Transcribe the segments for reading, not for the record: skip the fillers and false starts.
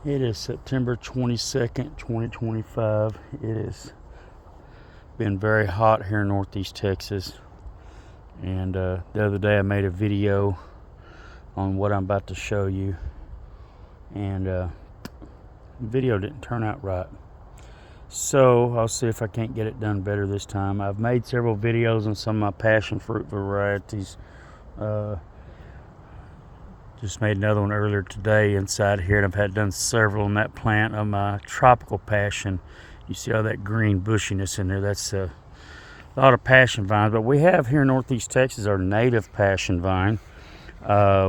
It is September 22nd, 2025. It has been very hot here in Northeast Texas. And the other day I made a video on what I'm about to show you. And the video didn't turn out right. So I'll see if I can't get it done better this time. I've made several videos on some of my passion fruit varieties. Just made another one earlier today inside here, and I've had done several on that plant of my tropical passion. You see all that green bushiness in there. That's a lot of passion vines. But we have here in Northeast Texas our native passion vine,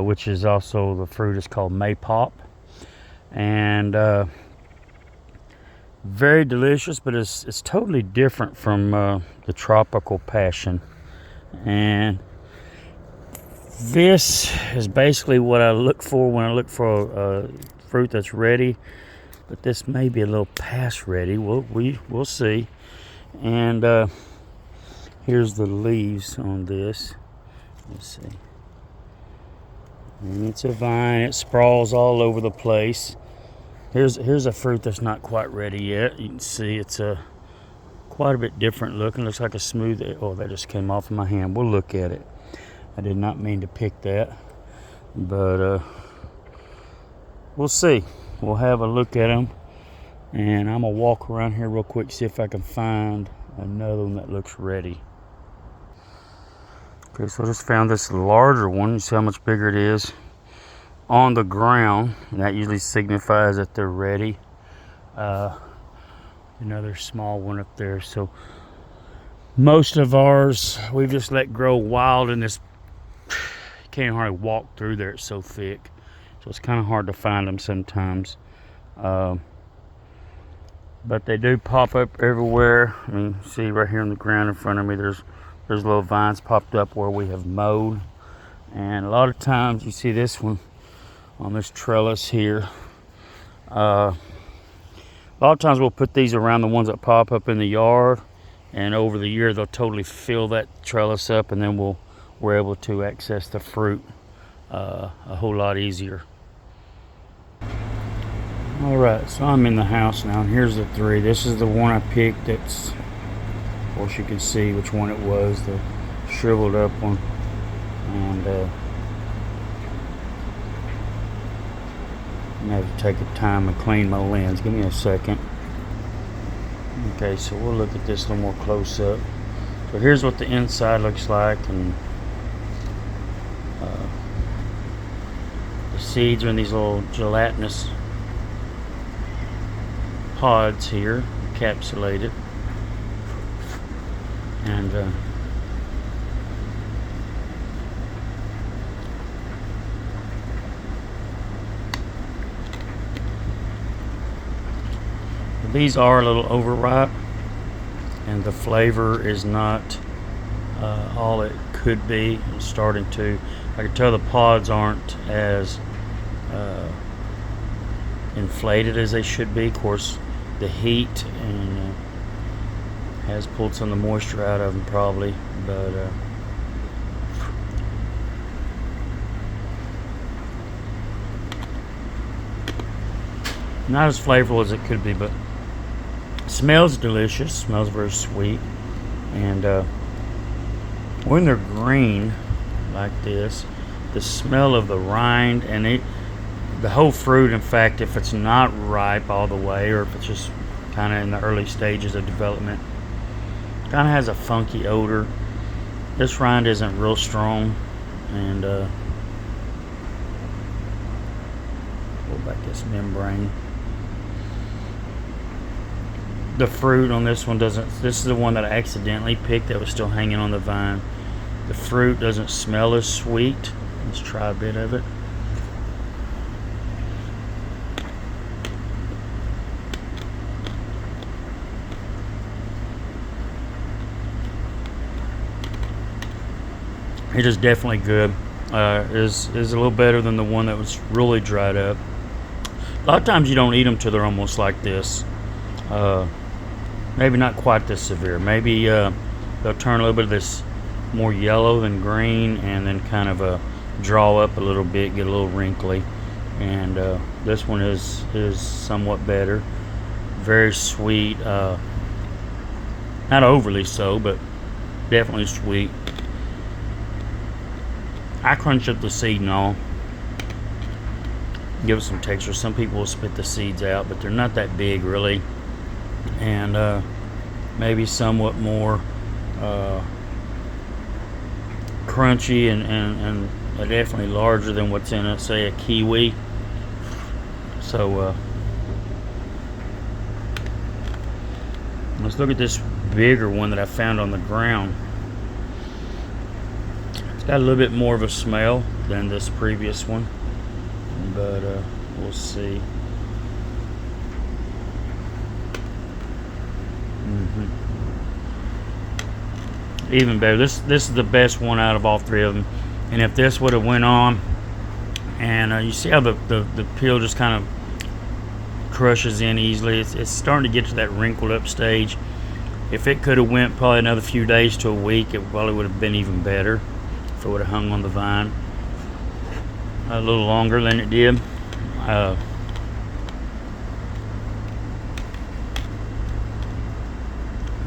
which is also, the fruit is called Maypop. And very delicious, but it's totally different from the tropical passion. And this is basically what I look for when I look for a fruit that's ready, but this may be a little past ready. We'll see. And here's the leaves on this. Let's see. And it's a vine. It sprawls all over the place. Here's a fruit that's not quite ready yet. You can see it's quite a bit different looking. Looks like a smooth. Oh, that just came off of my hand. We'll look at it. I did not mean to pick that, but we'll see. We'll have a look at them, and I'm gonna walk around here real quick, see if I can find another one that looks ready. Okay, so I just found this larger one. You see how much bigger it is on the ground, and that usually signifies that they're ready. Another small one up there. So most of ours we've just let grow wild in this. You can't hardly walk through there, it's so thick, so it's kind of hard to find them sometimes. But they do pop up everywhere. I mean, see right here on the ground in front of me, there's little vines popped up where we have mowed. And a lot of times you see this one on this trellis here. A lot of times we'll put these around the ones that pop up in the yard, and over the year they'll totally fill that trellis up, and then we're able to access the fruit a whole lot easier. Alright, so I'm in the house now, and here's the three. This is the one I picked. That's, of course you can see which one it was, the shriveled up one. And I'm gonna have to take the time and clean my lens. Give me a second. Okay, so we'll look at this a little more close up. So here's what the inside looks like, and the seeds are in these little gelatinous pods here, encapsulated. And these are a little overripe, and the flavor is not all it could be. It's starting to, I can tell the pods aren't as inflated as they should be. Of course, the heat and has pulled some of the moisture out of them probably, but not as flavorful as it could be, but smells delicious. Smells very sweet. And when they're green like this, the smell of the rind and the whole fruit, in fact, if it's not ripe all the way, or if it's just kind of in the early stages of development, kind of has a funky odor. This rind isn't real strong. And pull back this membrane. The fruit on this one doesn't, this is the one that I accidentally picked that was still hanging on the vine. The fruit doesn't smell as sweet. Let's try a bit of it. It is definitely good. Is a little better than the one that was really dried up. A lot of times you don't eat them till they're almost like this. Maybe not quite this severe. Maybe they'll turn a little bit of this more yellow than green, and then kind of draw up a little bit, get a little wrinkly. and this one is somewhat better. Very sweet, not overly so, but definitely sweet. I crunch up the seed and all, give it some texture. Some people will spit the seeds out, but they're not that big really, and maybe somewhat more crunchy and definitely larger than what's in, say, a kiwi. So let's look at this bigger one that I found on the ground. It's got a little bit more of a smell than this previous one, but we'll see. Even better. This is the best one out of all three of them. And if this would have went on, and you see how the peel just kind of crushes in easily. It's starting to get to that wrinkled up stage. If it could have went probably another few days to a week, it probably would have been even better if it would have hung on the vine a little longer than it did.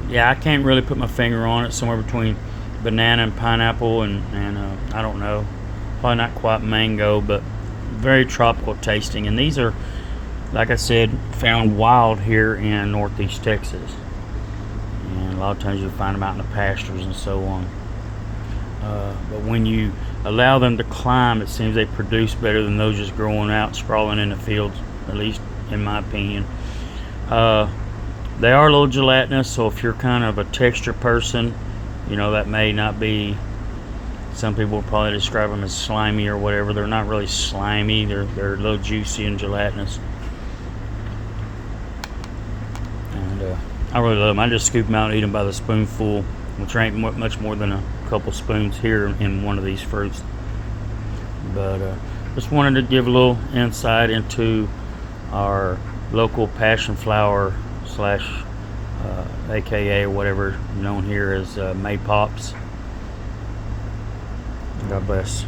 Yeah, I can't really put my finger on it. Somewhere between banana and pineapple, and I don't know, probably not quite mango, but very tropical tasting. And these are, like I said, found wild here in northeast Texas, and a lot of times you'll find them out in the pastures and so on. But when you allow them to climb, it seems they produce better than those just growing out, sprawling in the fields, at least in my opinion. They are a little gelatinous, so if you're kind of a texture person, you know, that may not be, some people would probably describe them as slimy or whatever. They're not really slimy, they're a little juicy and gelatinous. And I really love them. I just scoop them out and eat them by the spoonful, which ain't much more than a couple spoons here in one of these fruits. But just wanted to give a little insight into our local passion flower slash aka whatever known here as Maypops. God bless.